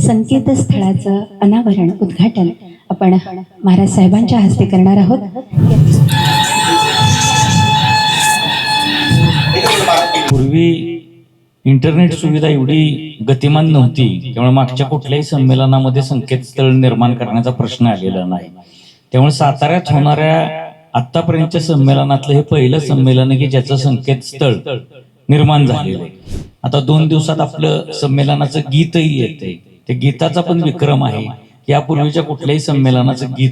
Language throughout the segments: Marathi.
संकेतस्थळाचं अनावरण उद्घाटन आपण महाराज साहेबांच्या हस्ते करणार आहोत। पूर्वी इंटरनेट सुविधा एवढी गतिमान नव्हती, त्यामुळे मागच्या कुठल्याही संमेलनामध्ये संकेतस्थळ निर्माण करण्याचा प्रश्न आलेला नाही। त्यामुळे साताऱ्यात होणाऱ्या आतापर्यंतच्या संमेलनातलं हे पहिलं संमेलन आहे की ज्याचं संकेतस्थळ निर्माण झालेलं आहे। आता 2 दिवसात आपलं संमेलनाचं गीतही येतंय, त्या गीताचा पण विक्रम आहे। यापूर्वीच्या कुठल्याही संमेलनाचं गीत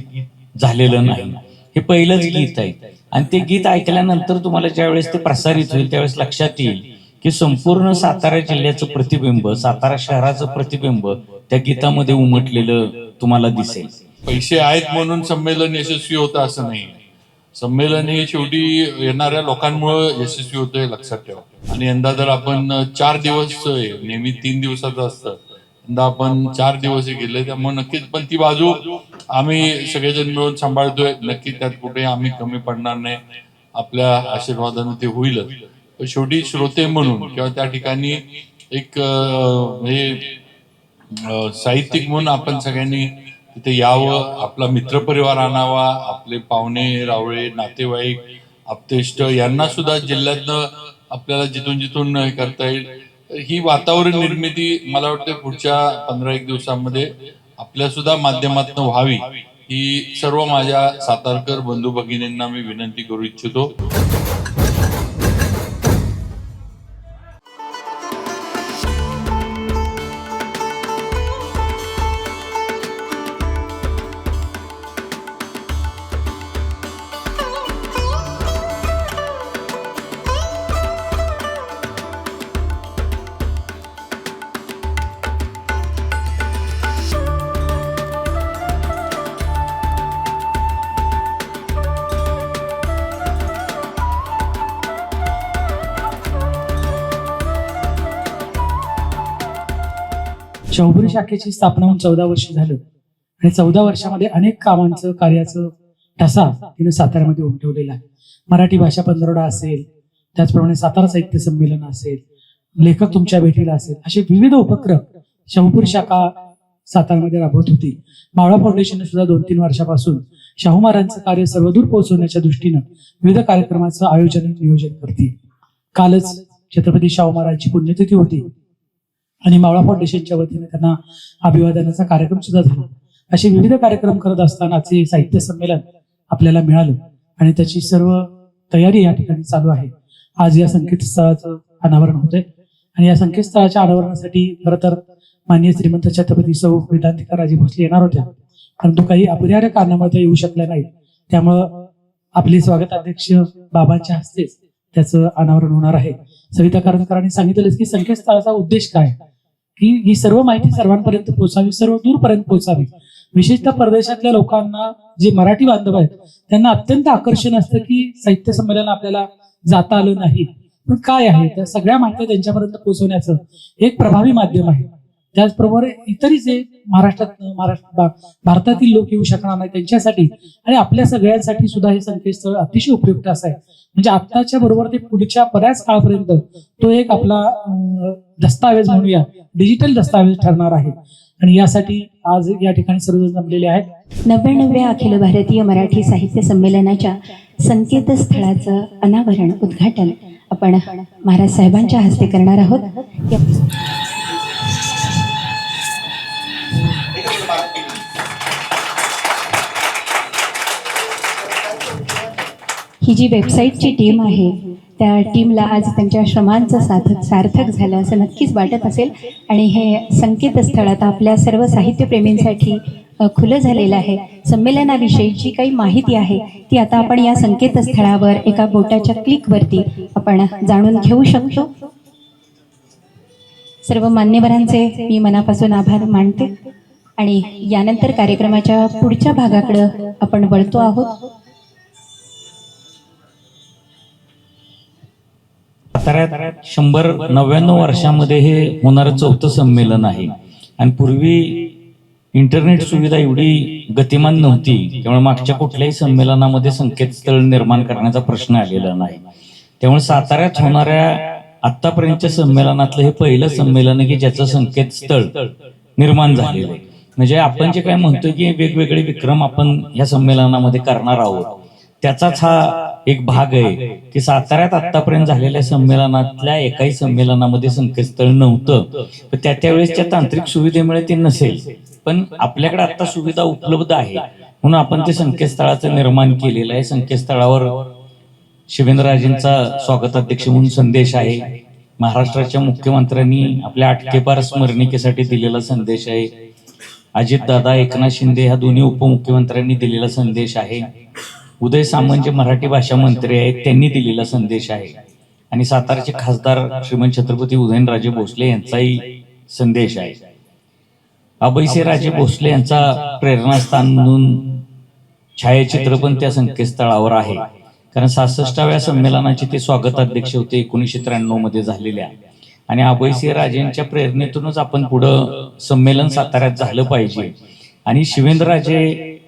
झालेलं नाही, हे पहिलंच गीत आहे। आणि ते गीत ऐकल्यानंतर तुम्हाला ज्यावेळेस ते प्रसारित होईल त्यावेळेस लक्षात येईल की संपूर्ण सातारा जिल्ह्याचं प्रतिबिंब, सातारा शहराचं प्रतिबिंब त्या गीतामध्ये उमटलेलं तुम्हाला दिसेल। पैसे आहेत म्हणून संमेलन यशस्वी होतं असं नाही। संमेलन हे शेवटी येणाऱ्या लोकांमुळे यशस्वी होतं हे लक्षात ठेवा। आणि यंदा जर आपण 4 दिवस, नेहमी 3 दिवसाचं असतं, यंदा आपण 4 दिवस गेले, त्यामुळे नक्कीच पण ती बाजू आम्ही सगळेजण मिळून सांभाळतोय। नक्की त्यात कुठे आम्ही कमी पडणार नाही, आपल्या आशीर्वादाने ते होईलच। पण शेवटी श्रोते म्हणून किंवा त्या ठिकाणी एक साहित्यिक म्हणून आपण सगळ्यांनी तिथे यावं, आपला मित्रपरिवार आणावा, आपले पाहुणे रावळे नातेवाईक आप्तेष्ट यांना सुद्धा जिल्ह्यातनं आपल्याला जिथून जिथून हे करता येईल, ही वातावरण निर्मिती मला वाटतं पुढच्या 15-1 दिवसांमध्ये आपल्या सुद्धा माध्यमातून व्हावी, ही सर्व माझ्या सातारकर बंधू भगिनींना मी विनंती करू इच्छितो। शाहूपुरी शाखेची स्थापना होऊन 14 वर्ष झालं आणि 14 वर्षामध्ये अनेक कामांचं कार्याचं ठसा तिने साताऱ्यामध्ये उमटवलेला आहे। मराठी भाषा पंधरवडा असेल, त्याचप्रमाणे सातारा साहित्य संमेलन असेल, लेखक तुमच्या भेटीला असेल, असे विविध उपक्रम शाहूपुरी शाखा साताऱ्यामध्ये राबवत होती। मावळा फाउंडेशनने सुद्धा 2-3 वर्षापासून शाहू महाराजांचं कार्य सर्वदूर पोहोचवण्याच्या दृष्टीनं विविध कार्यक्रमाचं आयोजन नियोजन करते। कालच छत्रपती शाहू महाराजांची पुण्यतिथी होती आणि मावळा फाउंडेशनच्या वतीने त्यांना अभिवादनाचा कार्यक्रम सुद्धा झाला। असे विविध कार्यक्रम करत असतानाचे साहित्य संमेलन आपल्याला मिळालं आणि त्याची सर्व तयारी या ठिकाणी चालू आहे। आज या संकेतस्थळाचं अनावरण होतंय आणि या संकेतस्थळाच्या अनावरणासाठी खरं तर माननीय श्रीमंत छत्रपती सौ वेदांतिका राजे भोसले येणार होत्या, परंतु काही अपरिहार्य कारणामुळे येऊ शकल्या नाहीत। त्यामुळं आपले स्वागताध्यक्ष बाबांच्या हस्तेच त्याचं अनावरण होणार आहे। सविता कारंजकरांनी सांगितलंच की संकेतस्थळाचा उद्देश काय, की ही सर्व माहिती सर्वांपर्यंत पोहोचावी, सर्व दूरपर्यंत पोहोचावी। विशेषतः परदेशातल्या लोकांना, जे मराठी बांधव आहेत, त्यांना अत्यंत आकर्षण असतं की साहित्य संमेलन आपल्याला जाता आलं नाही, पण काय आहे त्या सगळ्या माहिती त्यांच्यापर्यंत पोहोचवण्याचं एक प्रभावी माध्यम आहे। त्याचबरोबर इतरही जे भारतातील लोक येऊ शकणार नाही त्यांच्यासाठी आणि आपल्या सगळ्यांसाठी सुद्धा हे संकेतस्थळ अतिशय उपयुक्त असं आहे। म्हणजे आत्ताच्या बरोबर ते पुढच्या बऱ्याच काळापर्यंत तो एक आपला दस्तावेज म्हणूया, डिजिटल दस्तावेज ठरणार आहे। आणि यासाठी आज या ठिकाणी सर्वजण जमलेले आहेत। 99व्या अखिल भारतीय मराठी साहित्य संमेलनाच्या संकेतस्थळाचं अनावरण उद्घाटन आपण महाराज साहेबांच्या हस्ते करणार आहोत। ही जी वेबसाईटची टीम आहे त्या टीमला आज त्यांच्या श्रमांचं सार्थक झालं असं नक्कीच वाटत असेल आणि हे संकेतस्थळ आता आपल्या सर्व साहित्यप्रेमींसाठी खुलं झालेलं आहे। संमेलनाविषयी जी काही माहिती आहे ती आता आपण या संकेतस्थळावर एका बोटाच्या क्लिकवरती आपण जाणून घेऊ शकतो। सर्व मान्यवरांचे मी मनापासून आभार मानते आणि यानंतर कार्यक्रमाच्या पुढच्या भागाकडे आपण वळतो आहोत। साताऱ्यात 199 वर्षामध्ये हे होणारं 4थं संमेलन आहे। आणि पूर्वी इंटरनेट सुविधा एवढी गतिमान नव्हती, त्यामुळे मागच्या कुठल्याही संमेलनामध्ये संकेतस्थळ निर्माण करण्याचा प्रश्न आलेला नाही। त्यामुळे साताऱ्यात होणाऱ्या आतापर्यंतच्या संमेलनातलं हे पहिलं संमेलन आहे की ज्याचं संकेतस्थळ निर्माण झालेलं आहे. म्हणजे आपण जे काय म्हणतोय की वेगवेगळे विक्रम आपण या संमेलनामध्ये करणार आहोत, त्याचाच हा एक भाग आहे की साताऱ्यात आतापर्यंत झालेल्या संमेलनातल्या एकाही संमेलनामध्ये संकेतस्थळ नव्हतं. पण त्यावेळेसच्या तांत्रिक सुविधेमुळे ते नसेल, पण आपल्याकडे आता सुविधा उपलब्ध आहे म्हणून आपण ते संकेतस्थळाचं निर्माण केलेलं आहे. संकेतस्थळावर शिवेंद्रराजेंचा स्वागताध्यक्ष म्हणून संदेश आहे, महाराष्ट्राच्या मुख्यमंत्र्यांनी आपल्या आटकेपार स्मरणिकेसाठी दिलेला संदेश आहे, अजितदादा एकनाथ शिंदे ह्या दोन्ही उपमुख्यमंत्र्यांनी दिलेला संदेश आहे, उदय सामंत जे मराठी भाषा मंत्री आहेत त्यांनी दिलेला संदेश आहे, आणि सातारचे खासदार श्रीमंत छत्रपती उदयनराजे भोसले यांचाही संदेश आहे. अभयसिंहराजे भोसले यांचा प्रेरणास्थान म्हणून छायाचित्र पण त्या संकेतस्थळावर आहे, कारण 66व्या संमेलनाचे ते स्वागताध्यक्ष होते 1993 मध्ये झालेल्या. आणि अभयसिंहराजेंच्या प्रेरणेतूनच आपण पुढं संमेलन साताऱ्यात झालं पाहिजे. आणि शिवेंद्रराजे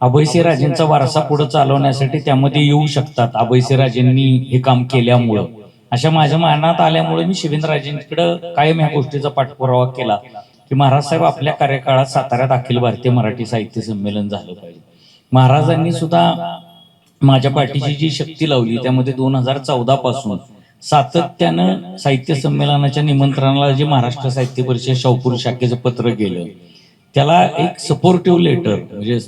अभयसिंहराजेंचा वारसा पुढे चालवण्यासाठी त्यामध्ये येऊ शकतात, अभयसिंहराजेंनी हे काम केल्यामुळं. अशा माझ्या मनात आल्यामुळे मी शिवेंद्रराजेंकडे कायम ह्या गोष्टीचा पाठपुरावा केला की महाराज साहेब आपल्या कार्यकाळात साताऱ्यात अखिल भारतीय मराठी साहित्य संमेलन झालं पाहिजे. महाराजांनी सुद्धा माझ्या पाठीची जी शक्ती लावली त्यामध्ये 2014 पासून सातत्यानं साहित्य संमेलनाच्या निमंत्रणाला जे महाराष्ट्र साहित्य परिषद शाहूपुरी शाखेचं पत्र गेलं, त्याला एक सपोर्टिव्ह लेटर म्हणजे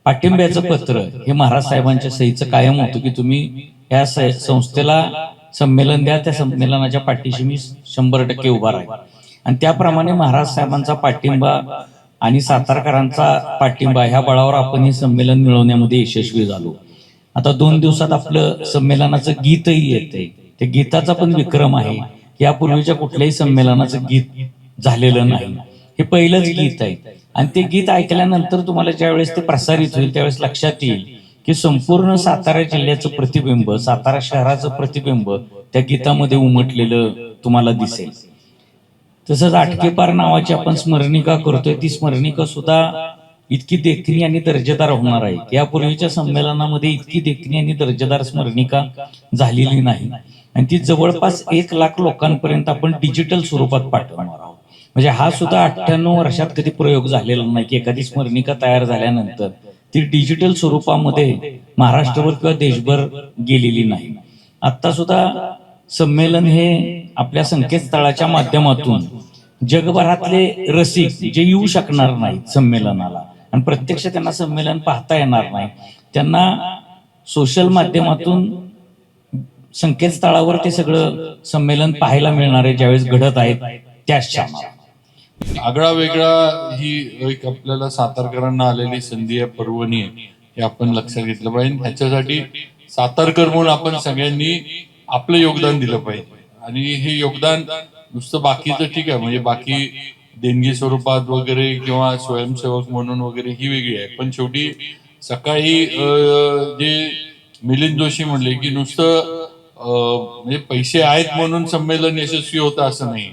पाठिंब्याचं पत्र हे महाराज साहेबांच्या सहीचं कायम होतं की तुम्ही या संस्थेला संमेलन द्या, त्या संमेलनाच्या पाठीशी मी 100% उभा राहील. आणि त्याप्रमाणे महाराज साहेबांचा पाठिंबा आणि सातारकरांचा पाठिंबा ह्या बळावर आपण हे संमेलन मिळवण्यामध्ये यशस्वी झालो. आता 2 दिवसात आपलं संमेलनाचं गीतही येतंय, त्या गीताचा पण विक्रम आहे. यापूर्वीच्या कुठल्याही संमेलनाचं गीत झालेलं नाही, हे पहिलंच गीत आहे. आणि ते गीत ऐकल्यानंतर तुम्हाला ज्यावेळेस ते प्रसारित होईल त्यावेळेस लक्षात येईल की संपूर्ण सातारा जिल्ह्याचं प्रतिबिंब, सातारा शहराचं प्रतिबिंब त्या गीतामध्ये उमटलेलं तुम्हाला दिसेल. तसंच आटकेपार नावाची आपण स्मरणिका करतोय, ती स्मरणिका सुद्धा इतकी देखणी आणि दर्जेदार होणार आहे. यापूर्वीच्या संमेलनामध्ये इतकी देखणी आणि दर्जेदार स्मरणिका झालेली नाही. आणि ती जवळपास 1 लाख लोकांपर्यंत आपण डिजिटल स्वरूपात पाठवणार आहोत. म्हणजे हा सुद्धा 98 वर्षात कधी प्रयोग झालेला नाही की एखादी स्मरणिका तयार झाल्यानंतर ती डिजिटल स्वरूपामध्ये महाराष्ट्रभर किंवा देशभर गेलेली नाही. आता सुद्धा संमेलन हे आपल्या संकेतस्थळाच्या माध्यमातून जगभरातले रसिक जे येऊ शकणार नाहीत संमेलनाला आणि प्रत्यक्ष त्यांना संमेलन पाहता येणार नाही, त्यांना सोशल माध्यमातून संकेतस्थळावर ते सगळं संमेलन पाहायला मिळणार आहे ज्यावेळेस घडत आहेत त्याच क्षणाला. आगळा वेगळा ही एक आपल्याला सातारकरांना आलेली संधी आहे, पर्वणी आहे, हे आपण लक्षात घेतलं पाहिजे. ह्याच्यासाठी सातारकर म्हणून आपण सगळ्यांनी आपलं योगदान दिलं पाहिजे. आणि हे योगदान नुसतं बाकीचं ठीक आहे, म्हणजे बाकी देणगी स्वरूपात वगैरे किंवा स्वयंसेवक म्हणून वगैरे ही वेगळी आहे. पण शेवटी सकाळी जे मिलिंद जोशी म्हणले की नुसतं म्हणजे पैसे आहेत म्हणून संमेलन यशस्वी होतं असं नाही.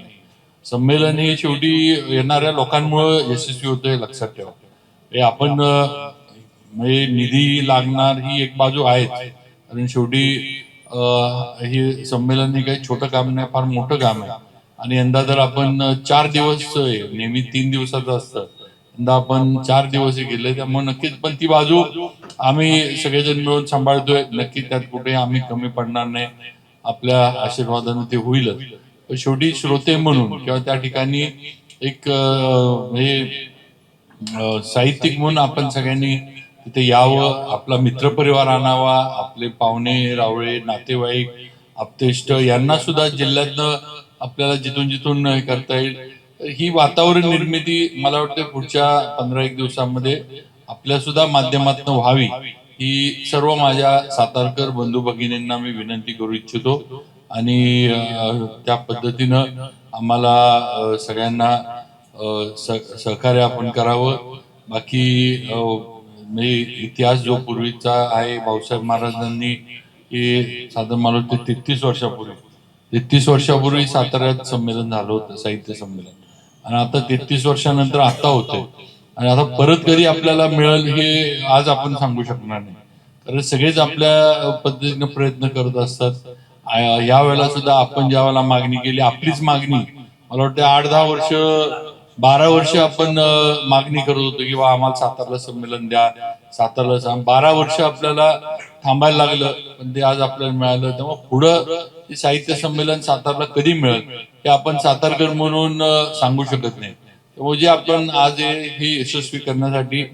संमेलन हे शेवटी येणाऱ्या लोकांमुळे यशस्वी होतं हे लक्षात ठेवा. हे आपण म्हणजे निधी लागणार ही एक बाजू आहेच, कारण शेवटी हे संमेलन हे काही छोटं काम नाही, फार मोठं काम आहे. आणि यंदा जर आपण 4 दिवस, नेहमी 3 दिवसाचं असतं, यंदा आपण 4 दिवस गेले, त्यामुळे नक्कीच पण ती बाजू आम्ही सगळेजण मिळून सांभाळतोय. नक्की त्यात कुठे आम्ही कमी पडणार नाही, आपल्या आशीर्वादाने ते होईलच. पण शेवटी श्रोते म्हणून किंवा त्या ठिकाणी एक म्हणजे साहित्यिक म्हणून आपण सगळ्यांनी तिथे यावं, आपला मित्रपरिवार आणावा, आपले पाहुणे रावळे नातेवाईक आप्तेष्ट यांना सुद्धा जिल्ह्यातनं आपल्याला जिथून जिथून करता येईल. ही वातावरण निर्मिती मला वाटतं पुढच्या 15-1 दिवसामध्ये आपल्या सुद्धा माध्यमातून व्हावी, ही सर्व माझ्या सातारकर बंधू भगिनींना मी विनंती करू इच्छितो. आणि त्या पद्धतीनं आम्हाला सगळ्यांना सहकार्य आपण करावं. बाकी म्हणजे इतिहास जो पूर्वीचा आहे, भाऊसाहेब महाराजांनी हे साधारण मला वाटतं 33 वर्षापूर्वी साताऱ्यात संमेलन झालं होतं, साहित्य संमेलन. आणि आता 33 वर्षानंतर आता होतंय. आणि आता परत कधी आपल्याला मिळेल हे आज आपण सांगू शकणार नाही, कारण सगळेच आपल्या पद्धतीने प्रयत्न करत असतात. या वेळेला सुद्धा आपण ज्या वेळेला मागणी केली, आपलीच मागणी मला वाटतं 8-10 वर्ष 12 वर्ष आपण मागणी करत होतो की बा आम्हाला सातारला संमेलन द्या, सातारला सांग. 12 वर्ष आपल्याला थांबायला लागलं, पण ते आज आपल्याला मिळालं. तेव्हा पुढं ते साहित्य संमेलन सातारला कधी मिळेल हे आपण सातारकर म्हणून सांगू शकत नाही. त्यामुळे जे आपण आज हे यशस्वी करण्यासाठी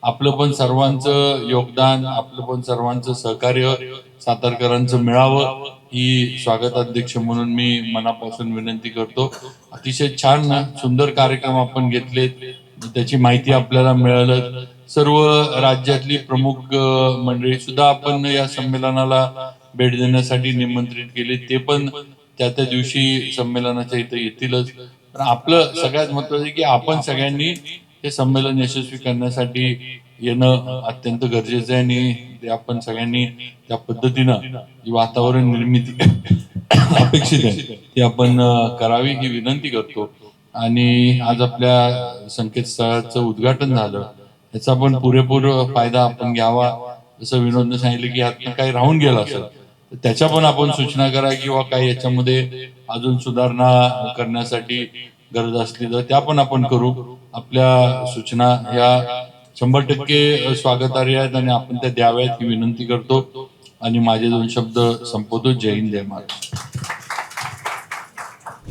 आपलं पण सर्वांचं योगदान, आपलं पण सर्वांचं सहकार्य सातारकरांचं मिळावं ही स्वागताध्यक्ष म्हणून मी मनापासून विनंती करतो. अतिशय छान सुंदर कार्यक्रम आपण घेतलेत, त्याची माहिती आपल्याला मिळालं. सर्व राज्यातली प्रमुख मंडळी सुद्धा आपण या संमेलनाला भेट देण्यासाठी निमंत्रित केले, ते पण त्या दिवशी संमेलनाच्या इथं येतीलच. पण आपलं सगळ्यात महत्वाचं की आपण सगळ्यांनी हे संमेलन यशस्वी करण्यासाठी येणं अत्यंत गरजेचं आहे आणि ते आपण सगळ्यांनी त्या पद्धतीनं जी वातावरण निर्मिती अपेक्षित आहे ती आपण करावी ही विनंती करतो. आणि आज आपल्या संकेतस्थळाचं उद्घाटन झालं, याचा पण पुरेपूर फायदा आपण घ्यावा. जसं विनोदने सांगितलं की यातनं काही राहून गेलं असेल तर त्याच्या पण आपण सूचना करा, किंवा काही याच्यामध्ये अजून सुधारणा करण्यासाठी गरज असली तर त्या पण आपण करू. आपल्या सूचना या 100% स्वागतार्ह आहेत आणि आपण त्या द्याव्यात ही विनंती करतो आणि माझे 2 शब्द संपवतो. जय हिंद, जय महाराष्ट्र.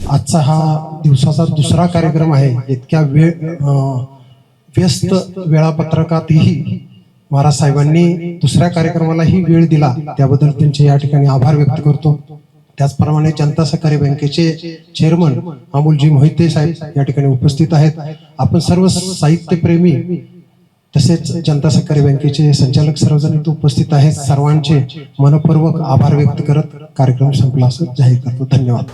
आजचा हा दिवसाचा दुसरा कार्यक्रम आहे. इतक्या व्यस्त वेळापत्रकातही महाराज साहेबांनी दुसऱ्या कार्यक्रमालाही वेळ दिला, त्याबद्दल त्यांचे या ठिकाणी आभार व्यक्त करतो. त्याचप्रमाणे जनता सहकारी बँकेचे चेअरमन अमोलजी मोहिते साहेब या ठिकाणी उपस्थित आहेत. आपण सर्व साहित्यप्रेमी तसेच जनता सहकारी बँकेचे संचालक सर्वजण इथे उपस्थित आहेत. सर्वांचे मनपूर्वक आभार व्यक्त करत कार्यक्रम संपला असं जाहीर करतो. धन्यवाद.